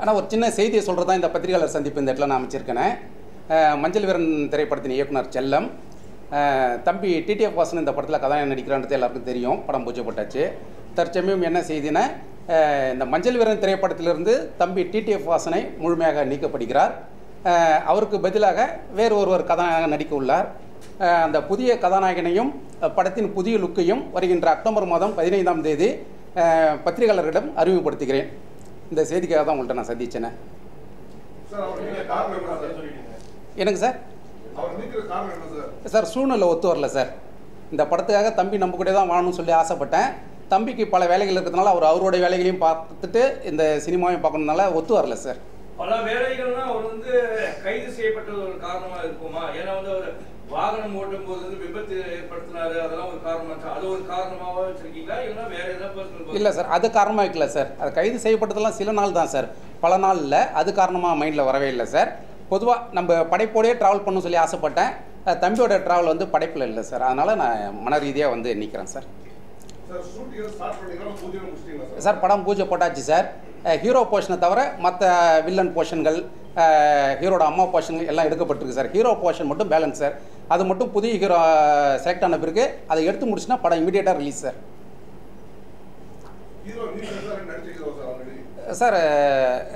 ஆனால் ஒரு சின்ன செய்தியை சொல்கிறது தான் இந்த பத்திரிகையாளர் சந்திப்பு இந்த இடத்துல நான் அமைச்சிருக்கேன். மஞ்சள் வீரன் திரைப்படத்தின் இயக்குனர் செல்லம், தம்பி டிடிஎஃப் வாசன் இந்த படத்தில் கதாநாயகன் நடிக்கிறான்றது எல்லாருக்கும் தெரியும். படம் பூஜை போட்டாச்சு. தற்சமயம் என்ன செய்தினா, இந்த மஞ்சள் வீரன் திரைப்படத்திலிருந்து தம்பி டிடிஎஃப் வாசனை முழுமையாக நீக்கப்படுகிறார். அவருக்கு பதிலாக வேறு ஒருவர் கதாநாயகன் நடிக்க உள்ளார். அந்த புதிய கதாநாயகனையும் படத்தின் புதிய லுக்கையும் வருகின்ற அக்டோபர் மாதம் 15ஆம் தேதி பத்திரிகையாளர்களிடம் அறிமுகப்படுத்துகிறேன். இந்த செய்திக்காக தான் உங்கள்கிட்ட நான் சந்திச்சேனே. எனக்கு சார் சூழ்நிலை ஒத்து வரல சார். இந்த படத்துக்காக தம்பி நம்ம கூட தான் வாழணும்னு சொல்லி ஆசைப்பட்டேன். தம்பிக்கு பல வேலைகள் இருக்கிறதுனால அவருடைய வேலைகளையும் பார்த்துட்டு இந்த சினிமாவையும் பார்க்கணுனால ஒத்து வரல சார். பல வேலைகள்னா அவர் கைது செய்யப்பட்ட ஒரு காரணமாக இருக்குமா? ஏன்னா அவர் வாகனம் ஓட்டும் போது விபத்து ஏற்படுத்தினாரு, அதெல்லாம் ஒரு காரணம். அது ஒரு காரணமாக வச்சிருக்கீங்களா இல்லைன்னா வேற ஏதாவது? இல்லை சார், அது காரணமாக வைக்கல சார். அது கைது செய்யப்பட்டதெல்லாம் சில நாள் தான் சார், பல நாள் இல்லை. அது காரணமாக மைண்டில் வரவே இல்லை சார். பொதுவாக நம்ம படைப்போடையே ட்ராவல் பண்ணணும்னு சொல்லி ஆசைப்பட்டேன். தம்பியோட ட்ராவல் படைப்பில் இல்லை சார். அதனால் நான் மன ரீதியாக நிற்கிறேன் சார். சார் படம் பூஜை போட்டாச்சு சார். ஹீரோ போர்ஷனை தவிர மற்ற வில்லன் போர்ஷன்கள், ஹீரோட அம்மா போர்ஷன்கள் எல்லாம் எடுக்கப்பட்டிருக்கு சார். ஹீரோ போர்ஷன் மட்டும் பேலன்ஸ் சார். அது மட்டும் புதிய ஹீரோ செலக்ட் ஆன பிறகு அதை எடுத்து முடிச்சுன்னா படம் இமீடியட்டாக ரிலீஸ் சார். சார்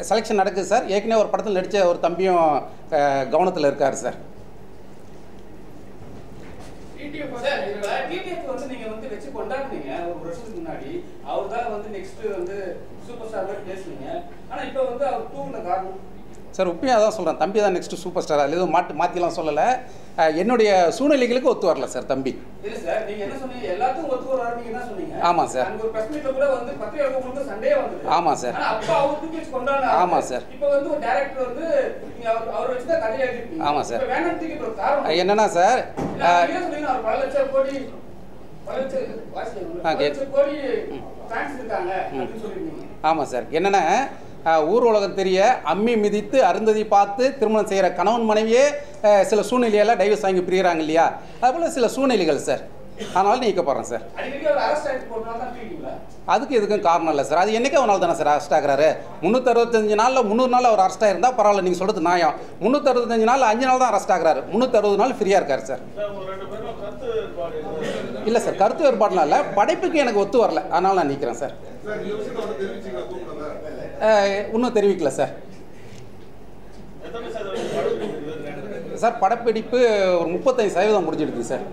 செலெக்ஷன் நடக்குது சார். ஏற்கனவே ஒரு படத்தில் நடித்த ஒரு தம்பியும் கவனத்தில் இருக்கார் சார். நீங்க வச்சு கொண்டாடுனீங்க ஒரு வருஷத்துக்கு முன்னாடி. அவர் தான் நெக்ஸ்ட் சூப்பர் ஸ்டார் பேசுனீங்க. ஆனா இப்போ அவர் தூங்குன காரணம் சார் உப்பையும் அதான் சொல்கிறேன். தம்பி தான் நெக்ஸ்ட்டு சூப்பர் ஸ்டார். அதில் எதுவும் மாற்றிலாம் சொல்லலை. என்னுடைய சூழ்நிலைகளுக்கு ஒத்து வரல சார் தம்பி. இல்லை சார், நீங்கள் என்ன சொன்னீங்க? எல்லாத்துக்கும் ஒத்து வராது நீங்கள் என்ன சொன்னீங்க? ஆமாம் சார். ஒரு பிரஸ் மீட்ல கூட பத்திரிகையாளர்களுக்கு சண்டே வந்தது. ஆமாம் சார். அப்போ அவர் தூக்கி வச்சு கொண்டாடுறாங்க. ஆமாம் சார். இப்போ ஒரு டைரக்டர் அவர் வச்சு தான் கதையை எழுதிருக்கீங்க. ஆமாம் சார். வேணாம் தூக்கி ஒரு காரணம் என்னன்னா சார், சொன்னீங்கன்னா அவர் பல லட்சம் கோடி கோடி ஃபேன்ஸ் இருக்காங்க அப்படின்னு சொல்லியிருந்தீங்க. ஆமாம் சார். என்னென்னா ஊர் உலகம் தெரிய அம்மி மிதித்து அருந்ததி பார்த்து திருமணம் செய்கிற கணவன் மனைவியே சில சூழ்நிலையெல்லாம் டைவர்ஸ் வாங்கி பிரிகிறாங்க இல்லையா? அதுபோல் சில சூழ்நிலைகள் சார். அதனால நீக்க போகிறேன் சார். அதுக்கு எதுக்கும் காரணம் இல்லை சார். அது என்றைக்கே ஒரு நாள் தானே சார் அரெஸ்ட் ஆகிறாரு. 365 நாளில் 300 நாள் அவர் அரெஸ்ட் ஆகிருந்தால் பரவாயில்ல, நீங்கள் சொல்கிறது நியாயம். 365 நாள் 5 நாள் தான் அரெஸ்ட் ஆகிறாரு. 360 நாள் ஃப்ரீயாக இருக்கார் சார். இல்லை சார், கருத்து வேறுபாடுலாம் இல்லை. படைப்புக்கு எனக்கு ஒத்து வரல, அதனால் நான் நிற்கிறேன் சார். இன்னும் தெரிவிக்கல சார். சார் படப்பிடிப்பு ஒரு 35% முடிஞ்சிடுது சார்.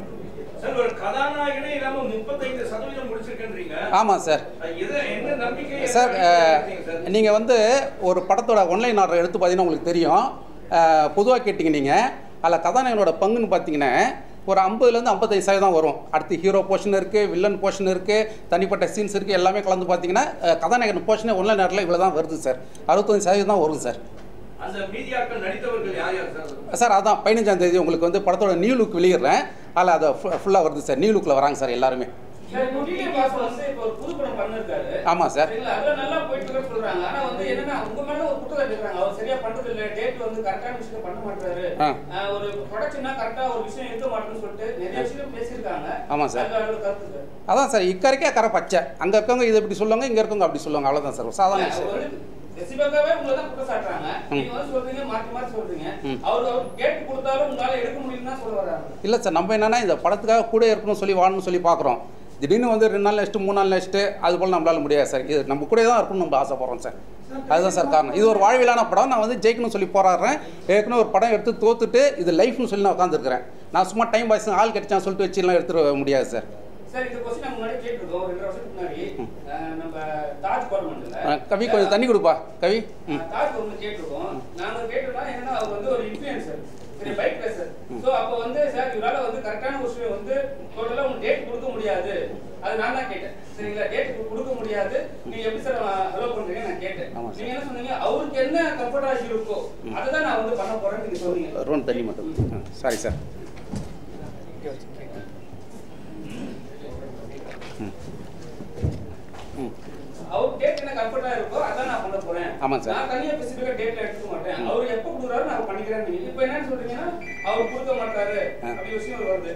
ஆமாம் சார். சார் நீங்கள் ஒரு படத்தோட ஒன்லைன் ஆர்டர் எடுத்து பார்த்தீங்கன்னா உங்களுக்கு தெரியும். பொதுவாக கேட்டிங்க நீங்கள், அதில் கதாநாயகனோட பங்குன்னு பார்த்தீங்கன்னா ஒரு 50% 55% தான் வரும். அடுத்து ஹீரோ போர்ஷன் இருக்குது, வில்லன் போர்ஷன் இருக்குது, தனிப்பட்ட சீன்ஸ் இருக்குது, எல்லாமே கலந்து பார்த்தீங்கன்னா கதாநாயகன் போர்ஷனே ஒன்லைன் ஆர்டரில் இவ்வளோ தான் வருது சார். 65% தான் வரும் சார். சார் அதான் 15ஆம் தேதி உங்களுக்கு படத்தோட நியூ லுக் வெளியிடுறேன். அதில் அதை ஃபுல்லாக வருது சார். நியூ லுக்கில் வராங்க சார் எல்லாருமே. ஆமாம் சார். ஆமாம் சார். அதான் சார் இக்கரைக்கே கரை பச்சை. அங்கே இருக்கவங்க இதை இப்படி சொல்லுவாங்க, இங்கே இருக்கவங்க அப்படி சொல்லுவாங்க. அவ்வளோதான் சார், சாதாரண விஷயம். இல்லை சார், நம்ம என்னன்னா இந்த படத்துக்காக கூட இருக்கணும்னு சொல்லி வாழணும்னு சொல்லி பார்க்குறோம். திடீர்னு 2 நாள் நெக்ஸ்ட்டு 3 நாள் நெக்ஸ்ட்டு அது போல் நம்மளால முடியாது சார். இது நம்ம கூட தான் இருக்கணும்னு நம்ம ஆசைப்படுறோம் சார். அதுதான் சார் காரணம். இது ஒரு வாழ்விலான படம். நான் ஜெயிக்கணும்னு சொல்லி போராடுறேன். ஏற்கனவே ஒரு படம் எடுத்து தோத்துட்டு இது லைஃப்னு சொல்லி நான் உட்காந்துருக்கிறேன். நான் சும்மா டைம் பாய்ஸ் ஆள் கிடைச்சான்னு சொல்லிட்டு வச்சுலாம் எடுத்துட முடியாது சார். கவி கொஞ்சம் தண்ணி கொடுப்பா கவி. தண்ணி மட்டும். Sorry sir. அவர் டேட் என்ன கம்ஃபர்ட்டா இருக்கோ அதான் நான் பண்ண போறேன். ஆமா சார். நான் தனியா ஸ்பெசிஃபிக்கா டேட்ல எடுக்க மாட்டேன். அவர் எப்ப குடுறாரு நான் பண்ணிக்கிறேன். நீங்க இப்போ என்ன சொல்றீங்கன்னா அவர் கொடுக்க மாட்டாரு அப்படி விஷயம் வருது.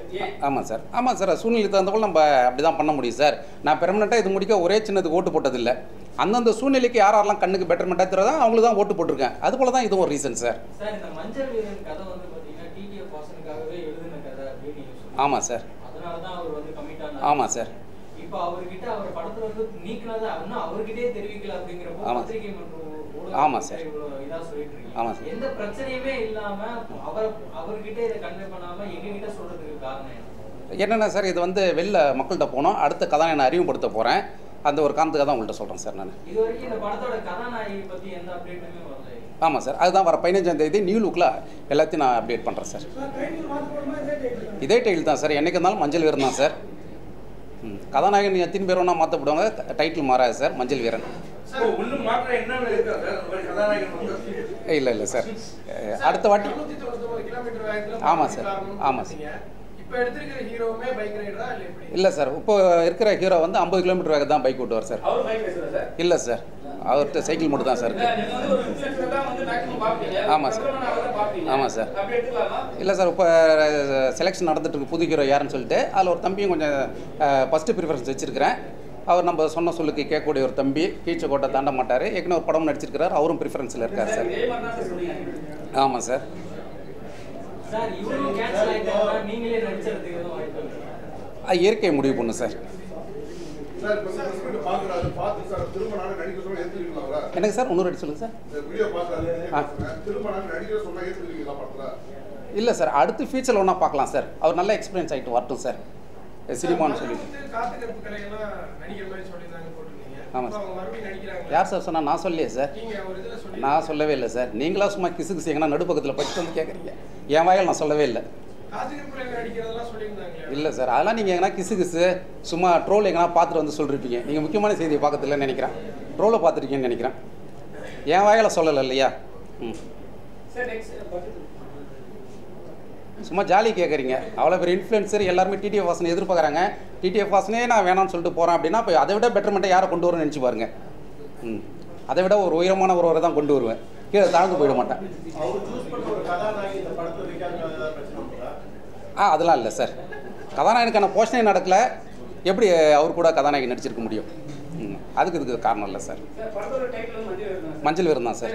ஆமா சார். ஆமா சார். சூழ்நிலை தகுந்த போல நம்ம அப்படிதான் பண்ண முடியும் சார். நான் பெர்மனண்டா இது முடிக்க ஒரே சின்னதுக்கு ஓட்டு போட்டது இல்லை. அந்தந்த சூழ்நிலைக்கு யாரெல்லாம் கண்ணுக்கு பெட்டர்மெண்ட்டாக தெரியாதோ அவங்களுக்கு தான் ஓட்டு போட்டிருக்கேன். அது போல தான் இதுவும் ஒரு ரீசன் சார். சார் இந்த மஞ்சள் வீரன் கதை வந்து பார்த்தீங்கன்னா டிடிஎஃப் வாசனுக்காகவே எழுதின கதை அப்படின்னு நீங்க சொல்லுங்க. ஆமாம் சார். அதனால தான் அவர் வந்து கமிட் ஆனார். ஆமாம் சார். இப்போ அவர்கிட்ட அவர் படத்துல வந்து நீக்கினதை இன்னும் அவர்கிட்டயே தெரிவிக்கல அப்படிங்கிறப்போ ஆமாம். பத்திரிகை மற்றும் ஆமாம் சார். இதா சொல்லிட்டு இருக்கீங்க. ஆமாம் சார். எந்த பிரச்சனையுமே இல்லாம அவர்கிட்ட இதை கன்வே பண்ணாம எங்ககிட்ட சொல்றதுக்கு காரணம் என்ன? என்னென்ன சார், இது வந்து வெளில மக்கள்கிட்ட போனோம், அடுத்த கதாநாயகனை அறிமுகப்படுத்த போகிறேன். அந்த ஒரு காரணத்துக்காக தான் உங்கள்கிட்ட சொல்கிறேன் சார் நான். இது வரைக்கும் இந்த படத்தோட கதாநாயகி பற்றி எந்த அப்டேட்டுமே வரல. ஆமாம் சார், அதுதான் வர 15ஆம் தேதி நியூ லுக்கில் எல்லாத்தையும் நான் அப்டேட் பண்ணுறேன் சார். இதே டைட்டில் தான் சார், என்றைக்கு இருந்தாலும் மஞ்சள் வீரன் தான் சார். கதாநாயகன் எத்தனை பேர் ஒன்றா மாற்றப்படுவாங்க, டைட்டில் மாறாது சார், மஞ்சள் வீரன். இல்லை இல்லை சார், அடுத்த வாட்டி. ஆமாம் சார். ஆமாம் சார். இல்லை சார், இப்போ இருக்கிற ஹீரோ வந்து 50 கிலோமீட்டர் வேகம் தான் பைக் ஓட்டுவார் சார். இல்லை சார், அவர்கிட்ட சைக்கிள் மட்டும் தான் சார் இருக்கு. ஆமாம் சார். ஆமாம் சார். இல்லை சார், இப்போ செலெக்ஷன் நடந்துட்டு இருக்கு புது ஹீரோ யாருன்னு சொல்லிட்டு. அதில் ஒரு தம்பியும் கொஞ்சம் ஃபஸ்ட்டு ப்ரிஃபரன்ஸ் வச்சுருக்கிறேன். அவர் நம்ம சொன்ன சொல்லுக்கு கேட்கக்கூடிய ஒரு தம்பி, கீச்சக்கோட்டை தாண்ட மாட்டார். ஏற்கனவே ஒரு படம் நடிச்சிருக்கிறார், அவரும் ப்ரிஃபரன்ஸில் இருக்கார் சார். ஆமாம் சார். இயற்கை முடிவு பண்ணும் சார். எனக்கு சார் இன்னொரு அடி சொல்லுங்கள் சார். இல்லை சார், அடுத்து ஃபியூச்சரில் ஒன்றா பார்க்கலாம் சார். அவர் நல்ல எக்ஸ்பீரியன்ஸ் ஆகிட்டு வரட்டும் சார் சினிமான்னு சொல்லி. ஆமாம் சார். யார் சார் சொன்னால்? நான் சொல்லலையே சார், நான் சொல்லவே இல்லை சார். நீங்களாம் சும்மா கிசு கிசு எங்கன்னா நடுப்பக்கத்தில் படிச்சுட்டு வந்து கேட்குறீங்க. என் வாயில் நான் சொல்லவே இல்லை. இல்லை சார், அதெல்லாம் நீங்கள் எங்கன்னா கிசு கிசு சும்மா ட்ரோல் எங்கன்னா பார்த்துட்டு வந்து சொல்லிருப்பீங்க. நீங்கள் முக்கியமான செய்தியை பார்க்கறதில்லன்னு நினைக்கிறேன், ட்ரோலை பார்த்துருக்கீங்கன்னு நினைக்கிறேன். என் வாயில் சொல்லலை இல்லையா? சும்மா ஜாலி கேட்குறீங்க. அவ்வளோ பெரிய இன்ஃப்ளூயன்சர் எல்லாருமே டிடிஎஃப் வாசனை எதிர்பார்க்குறாங்க. டிடிஎஃப் வாசனே நான் வேணாம்னு சொல்லிட்டு போகிறேன் அப்படின்னா இப்போ அதை விட பெட்டர்மெண்ட்டை யாரை கொண்டு வரும்னு நினச்சி பாருங்க. அதை விட ஒரு உயரமான ஒருவரை தான் கொண்டு வருவேன், கீழே தாழ்ந்து போயிட மாட்டேன். அதெல்லாம் இல்லை சார், கதாநாயகனுக்கான போஷனே நடக்கலை, எப்படி அவர் கூட கதாநாயகி நடிச்சிருக்க முடியும்? அதுக்கு இதுக்கு காரணம் இல்லை சார். மஞ்சள் வீரன் தான் சார்.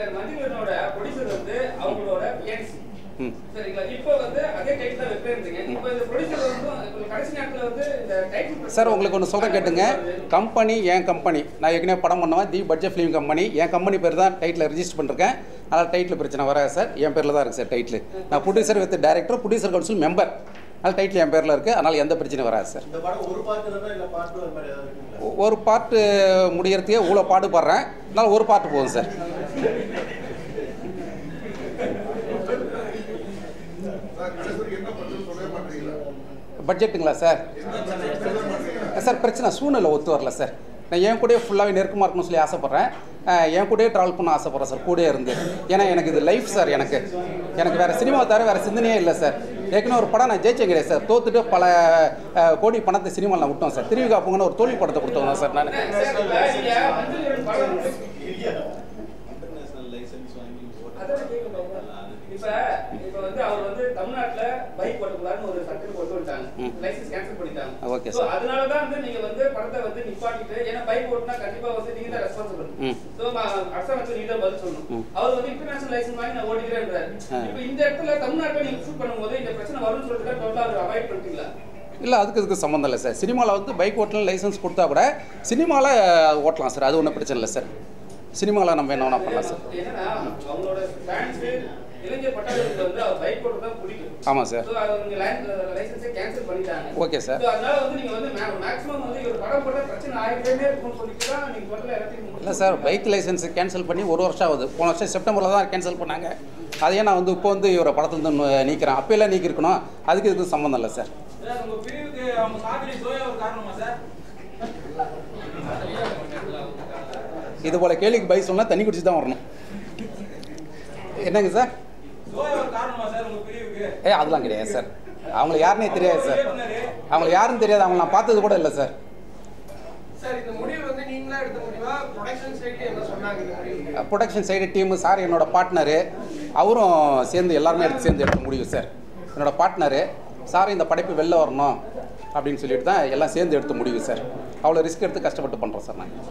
சார் உங்களுக்கு ஒன்று சொல்கிறேன் கேட்டுங்க. கம்பெனி என் கம்பெனி, நான் ஏற்கனவே படம் பண்ணுவேன், தி பட்ஜெட் ஃபிலிம் கம்பெனி. என் கம்பெனி பேர் தான் டைட்டில் ரெஜிஸ்டர் பண்ணிருக்கேன். அதனால் டைட்டில் பிரச்சனை வராது சார், என் பேரில் தான் இருக்குது சார் டைட்டில். நான் producer with director, producer council member. அதனால் டைட்டில் என் பேரில் இருக்குது, அதனால் எந்த பிரச்சனையும் வராது சார். ஒரு பாட்டு முடியறதுக்கே இவ்வளோ பாடுபடுறேன், அதனால் ஒரு பாட்டு போதும் சார். பட்ஜெட்டுங்களா சார்? சார் பிரச்சனை சூழ்நிலை ஒத்து வரல சார். நான் என் கூடயே ஃபுல்லாகவே நெருக்கமாக இருக்கணும்னு சொல்லி ஆசைப்பட்றேன். என் கூடயே ட்ராவல் பண்ண ஆசைப்பட்றேன் சார், கூடயே இருந்து. ஏன்னா எனக்கு இது லைஃப் சார். எனக்கு வேறு சினிமாவை தவிர வேறு சிந்தனையே இல்லை சார். ஏற்கனவே ஒரு படம் நான் ஜெயிச்சேன் கிடையாது சார், தோத்துட்டு பல கோடி பணத்தை சினிமாவில் நான் விட்டோம் சார். திருவிழா போங்கன்னு ஒரு தோல்வி படத்தை கொடுத்தோம் சார் நான். இப்போ வந்து அவர் வந்து தமிழ்நாட்டுல பைக் ஓட்டக்கூடாதுன்னு ஒரு சட்டம் கொண்டு வந்துட்டாங்க, லைசென்ஸ் கேன்சல் பண்ணிட்டாங்க. Okay sir. அதனால தான் வந்து நீங்க வந்து படத்தை வந்து நிப்பாட்டிட்டு, ஏன்னா பைக் ஓட்டினா கண்டிப்பா வந்து நீங்க தான் ரெஸ்பான்சிபிள். சோ அரசாங்கத்துக்கு நீங்க தான் பதில் சொல்லணும். அவர் வந்து இன்டர்நேஷனல் லைசென்ஸ் வாங்கி நான் ஓட்டிக்கிறேன்றாரு. இப்போ இந்த இடத்துல தமிழ்நாட்டுல நீங்க ஷூட் பண்ணும்போது இந்த பிரச்சனை வரும்னு சொல்லிட்டு டோட்டலா அவர் அவாய்ட் பண்ணிட்டீங்களா? இல்லை, அதுக்கு சம்மந்தம் இல்லை சார். சினிமாவில் வந்து பைக் ஓட்டலாம் லைசன்ஸ் கொடுத்தா கூட சினிமாவில் ஓட்டலாம் சார், அது ஒன்றும் பிரச்சனை இல்லை சார். சினிமாவில் நம்ம என்ன வேணா பண்ணலாம் சார். ஏன்னா அவங்களோட ஃபேன்ஸ் இளைஞர் பட்டாளத்துக்கு வந்து அவர் பைக் ஓட்ட தான் பிடிக்கும். ஆமாம் சார். ஸோ அது நீங்க லைசென்ஸை கேன்சல் பண்ணிட்டாங்க. Okay sir. ஸோ அதனால வந்து நீங்கள் வந்து மேக்ஸிமம் வந்து ஒரு படம் போட்டால் பிரச்சனை ஆகிட்டே இருக்கும்னு சொல்லிட்டு தான் நீங்கள் முதல்ல எல்லாத்தையும். இல்லை சார், பைக் லைசன்ஸ் கேன்சல் பண்ணி 1 வருஷம் ஆகுது. போன வருஷம் செப்டம்பரில் தான் கேன்சல் பண்ணாங்க. அதையே நான் வந்து இப்போ வந்து இவரை படத்துலேருந்து நீக்கிறேன். அப்போயெல்லாம் நீக்கிருக்கணும், அதுக்கு இதுக்கு சம்மந்தம் இல்லை சார். இது போல் கேள்விக்கு பை சொன்னால் தண்ணி குடிச்சு தான் வரணும். என்னங்க சார்? அதெல்லாம் கிடையாது சார். அவங்கள யாருன்னே தெரியாது சார். அவங்கள யாருன்னு தெரியாது, அவங்கள நான் பார்த்தது கூட இல்லை sir. Production side team sir, என்னோட பார்ட்னரு, அவரும் சேர்ந்து எல்லாருமே சேர்ந்து எடுக்க முடியும் சார். என்னோட பார்ட்னரு சார் இந்த படைப்பு வெளில வரணும் அப்படின்னு சொல்லிட்டு தான் எல்லாம் சேர்ந்து எடுத்து முடியும் சார். அவ்வளோ ரிஸ்க் எடுத்து கஷ்டப்பட்டு பண்ணுறோம் சார் நாங்கள்.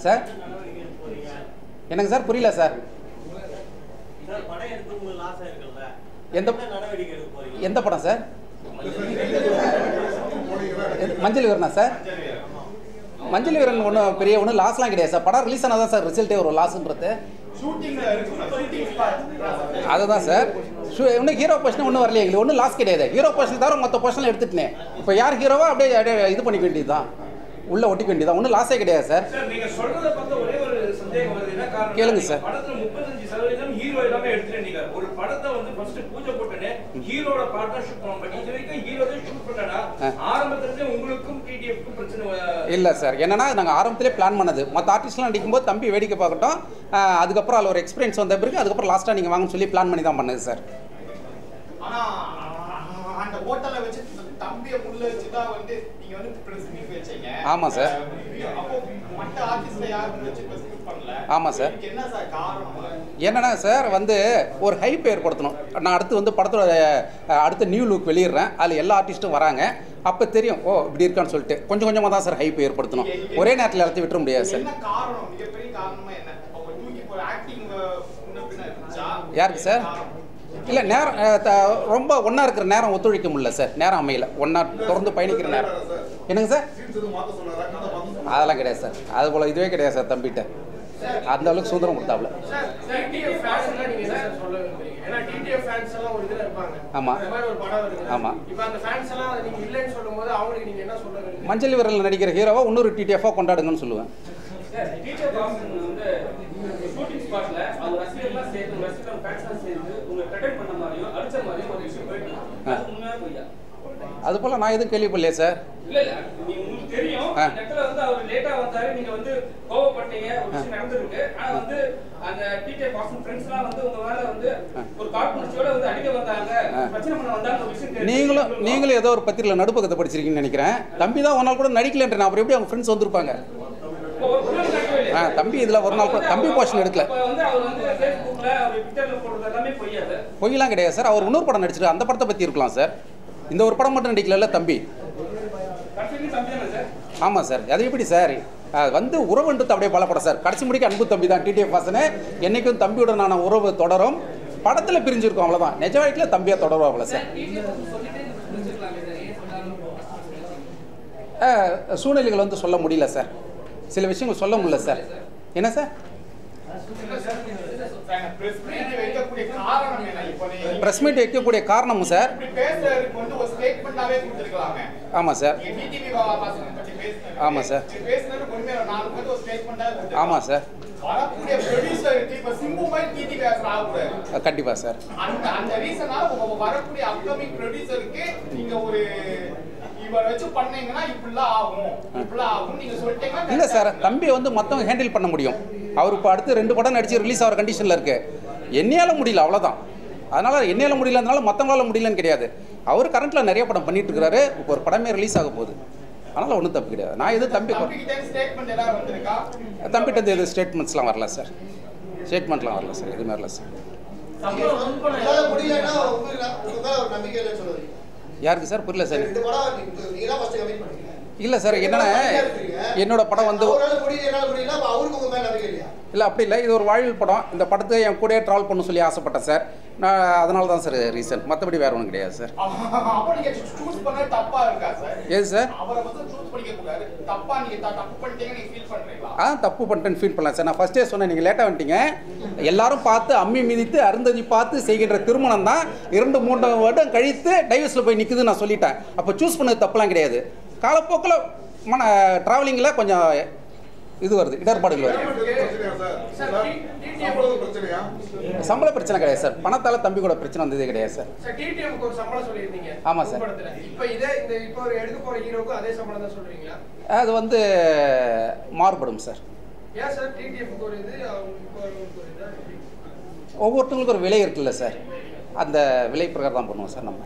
சார் என்னங்க சார் புரியல சார். எந்த படம் சார்? மஞ்சள் வீரனா சார்? மஞ்சள் வீரன் ஒன்றும் பெரிய ஒன்றும் லாஸ்லாம் கிடையாது சார். படம் ரிலீஸ் ஆனால் தான் சார் ரிசல்ட்டே ஒரு லாஸ்ன்றது. அதுதான் சார். இன்னும் ஹீரோ போர்ஷன் ஒன்றும் வரலையே எங்களுக்கு. ஒன்றும் லாஸ் கிடையாது. ஹீரோ போர்ஷன் தவிர மொத்த போர்ஷனில் எடுத்துட்டேன். இப்போ யார் ஹீரோவோ அப்படியே இது பண்ணிக்க வேண்டியது தான், உள்ள ஒட்டிக்க வேண்டியதான். ஒன்றும் லாஸே கிடையாது சார். நீங்க சொல்றத பார்த்தா ஒரே ஒரு சந்தேகம் வருது. என்ன காரணம்? கேளுங்க சார். படத்துல 35% ஹீரோ எல்லாமே எடுத்துட்டீங்க. ஒரு படத்தை வந்து ஃபர்ஸ்ட் பூஜை போட்டுனே ஹீரோட பார்ட் ஷூட் பண்ணோம். பட் இது வரைக்கும் ஹீரோவே ஷூட் பண்ணனா ஆரம்பத்துல உங்களுக்கும் டிடிஎஃப்க்கும் பிரச்சனை இல்ல சார். என்னன்னா நாங்க ஆரம்பத்திலே பிளான் பண்ணது. மற்ற ஆர்டிஸ்ட்லாம் நடிக்கும்போது தம்பி வேடிக்கை பார்க்கட்டும், அதுக்கப்புறம் அதில் ஒரு எக்ஸ்பீரியன்ஸ் வந்த பிறகு அதுக்கப்புறம் லாஸ்ட்டாக நீங்கள் வாங்கன்னு சொல்லி பிளான் பண்ணி தான் பண்ணது சார். ஆனால் அந்த ஹோட்டலை வச்சு தம்பியை உள்ள வச்சு தான் வந்து நீங்கள் வந்து ப்ரெஸ் மீட் வச்சீங்க. ஆமாம் சார். அப்போ மற்ற ஆர்டிஸ்ட்ல யாரும் வச்சு ப்ரெஸ் மீட் பண்ணல. ஆமாம் சார். என்ன சார் காரணம்? என்னன்னா சார் வந்து ஒரு ஹைப் ஏற்படுத்தணும். நான் அடுத்து வந்து படத்தோட அடுத்த நியூ லுக் வெளியிடுறேன், அதில் எல்லா ஆர்டிஸ்ட்டும் வராங்க. அப்போ தெரியும் ஓ இப்படி இருக்கான்னு சொல்லிட்டு கொஞ்சம் கொஞ்சமாக தான் சார் ஹைப் ஏற்படுத்தணும். ஒரே நேரத்தில் எல்லாத்தையும் விட்டுற முடியாது சார். என்ன காரணம்? மிகப்பெரிய காரணமா என்ன? அவங்க தூக்கி போற ஆக்டிங் இருந்துச்சா? யாருக்கு சார்? இல்லை நேரம் ரொம்ப ஒன்றா இருக்கிற நேரம் ஒத்துழைக்க முடியல சார். நேரம் அமையல. ஒன்றா தொடர்ந்து பயணிக்கிற நேரம். என்னங்க சார்? அதெல்லாம் கிடையாது சார். அது போல் இதுவே கிடையாது சார். தம்பிகிட்ட அந்த அளவுக்கு சுதந்திரம் கொடுத்தாப்புல. ஆமாம். மஞ்சள் வீரல் நடிக்கிற ஹீரோவா இன்னொரு டிடிஎஃபாக கொண்டாடுங்கன்னு சொல்லுவேன். அது போல நான் எதுவும் கேள்விப்படலையே சார். இல்ல உங்களுக்கு தெரியும் இந்த இடத்துல வந்து அவர் லேட்டா வந்தாரு, நீங்க வந்து கோவப்பட்டீங்க, ஒரு விஷயம் நடந்துருக்கு. ஆனா வந்து அந்த டிடிஎஃப் பாசன் ஃப்ரெண்ட்ஸ்லாம் வந்து உங்க மேல வந்து ஒரு காழ்ப்புணர்ச்சியோட வந்து அடிக்க வந்தாங்க, பிரச்சனை பண்ண வந்தாங்க ஒரு விஷயம் தெரியும். நீங்களும் ஏதோ ஒரு பத்திரிகையில் நடுப்பக்கத்தை படிச்சிருக்கீங்கன்னு நினைக்கிறேன். தம்பி தான் ஒரு நாள் கூட நடிக்கலன்ற, அப்புறம் எப்படி அவங்க ஃப்ரெண்ட்ஸ் வந்திருப்பாங்க? தம்பி இதில் ஒரு நாள் கூட தம்பி போர்ஷன் எடுக்கல. பொய்யெல்லாம் கிடையாது சார். அவர் இன்னொரு படம் நடிச்சிருக்கு, அந்த படத்தை பற்றி இருக்கலாம் சார். இந்த ஒரு படம் மட்டும் நடிக்கல தம்பி. ஆமாம் சார். அது எப்படி சார் வந்து உறவுன்றது அப்படியே பலப்பட சார். கடைசி முடிக்க அன்பு தம்பி தான் டிடிஎஃப் வாசனே. என்னைக்கும் தம்பியுடனான உறவு தொடரும். படத்தில் பிரிஞ்சிருக்கும் அவ்வளோதான். நிஜ வாழ்க்கையில் தம்பியாக தொடருவாங்கள சார். சூழ்நிலைகள் வந்து சொல்ல முடியல சார். சில விஷயங்கள் சொல்ல முடியல சார். என்ன சார்? பிரஸ் மீட் வைக்கக்கூடிய காரணமும் சார். ஆமாம் சார். ஆமாம் சார். ஆமாம் சார். கண்டிப்பாக சார். இல்ல சார், தம்பி வந்து மொத்தம் ஹேண்டில் பண்ண முடியும். அவர் இப்போ அடுத்து 2 படம் நடிச்சு ரிலீஸ் ஆகிற கண்டிஷனில் இருக்கு. என்னையால முடியல, அவ்வளோதான். அதனால என்னையால முடியலனால மற்றவங்களால முடியலன்னு கிடையாது. அவர் கரண்ட்ல நிறைய படம் பண்ணிட்டு இருக்காரு. இப்போ ஒரு படமே ரிலீஸ் ஆக போகுது. அதனால ஒன்றும் தப்பு கிடையாது. நான் எதுவும் தம்பிகிட்ட எது ஸ்டேட்மெண்ட்ஸ்லாம் வரல சார். ஸ்டேட்மெண்ட்லாம் வரல சார். எதுவுமே வரல சார். யாருக்கு சார்? புரியல சார். இல்லை சார், என்னன்னா என்னோட படம் வந்து இல்லை அப்படி இல்லை. இது ஒரு வாழ்வில் படம். இந்த படத்தை என் கூட ட்ராவல் பண்ண சொல்லி ஆசைப்பட்டேன் சார். நான் அதனால தான் சார் ரீசன். மற்றபடி வேறு ஒன்றும் கிடையாது சார். ஏது சார்? தப்பு பண்ணிட்டேன்னு ஃபீல் பண்ணலாம் சார். நான் ஃபஸ்ட்டே சொன்னேன், நீங்கள் லேட்டாக வந்துட்டீங்க. எல்லாரும் பார்த்து அம்மி மிதித்து அருந்ததி பார்த்து செய்கின்ற திருமணம் தான் 2-3 வருடம் கழித்து டைவர்ஸில் போய் நிற்குதுன்னு நான் சொல்லிட்டேன். அப்போ சூஸ் பண்ணது தப்புலாம் கிடையாது. காலப்போக்கில் ட்ராவலிங்கில் கொஞ்சம் இது வருது, இடர்பாடுகள் வருது. சம்பள பிரச்சனை கிடையாது சார். பணத்தால தம்பி கூட பிரச்சனை வந்ததே கிடையாது சார். ஆமாம் சார். அது வந்து மாறுபடும் சார். ஒவ்வொருத்தவங்களுக்கும் ஒரு விலை இருக்குல்ல சார். அந்த விலை பிரகாரம் தான் பண்ணுவோம் சார். நம்ம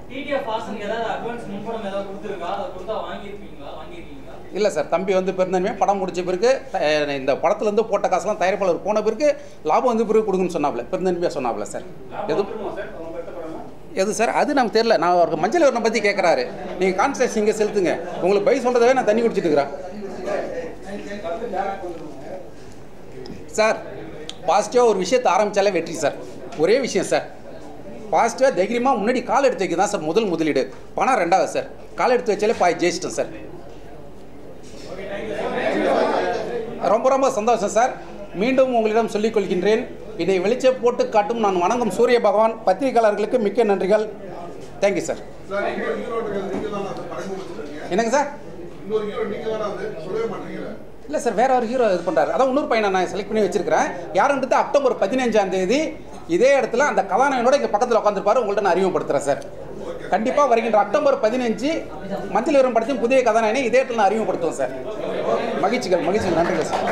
இல்லை சார். தம்பி வந்து பெருந்தன்மையாக படம் முடிச்ச பிறகு இந்த படத்துலேருந்து போட்ட காசுலாம் தயாரிப்பாளர் போன பிறகு லாபம் வந்து பிறகு கொடுக்குன்னு சொன்னாப்புல. பெருந்தன்மையாக சொன்னாப்புல சார். எது சார்? அது நமக்கு தெரியல. நான் அவருக்கு மஞ்சள் வீரனை பற்றி கேட்குறாரு. நீங்கள் கான்சன்ட்ரேஷன் இங்கே செலுத்துங்க. உங்களுக்கு பை சொல்கிறதவே நான் தண்ணி குடிச்சிட்டு இருக்கிறேன். சார் பாசிட்டிவாக ஒரு விஷயத்தை ஆரம்பித்தாலே வெற்றி சார். ஒரே விஷயம் சார், பாசிட்டிவாக தைரியமாக முன்னாடி கால் எடுத்து வைக்க தான் சார் முதலீடு. பணம் ரெண்டாவது சார். கால் எடுத்து வச்சாலே ஜெயிச்சிட்டோம் சார். ரொம்ப ரொம்ப சந்தோஷம் சார். மீண்டும் உங்களிடம் சொல்லிக் கொள்கின்றேன், இதை வெளிச்ச போட்டு காட்டும் நான் வணங்கும் சூரிய பகவான். பத்திரிகையாளர்களுக்கு மிக்க நன்றிகள். Thank you sir. என்னங்க சார்? இல்லை சார், வேற ஒரு ஹீரோ இது பண்ணுறாரு. அதான் இன்னொரு பையனை நான் செலக்ட் பண்ணி வச்சிருக்கிறேன். யாருன்றது அக்டோபர் 15ஆம் தேதி இதே இடத்துல அந்த கதாநாயகனோட இங்கே பக்கத்தில் உட்காந்துருப்பாரு. உங்கள்கிட்ட நான் அறிமுகப்படுத்துகிறேன் சார். கண்டிப்பாக வருகின்ற அக்டோபர் 15 மஞ்சள் விவரம் படத்தின் புதிய கதாநாயகனை இதே இடத்துல நான் அறிமுகப்படுத்துவேன் சார். மகிழ்ச்சிகள். நன்றிகள் சார்.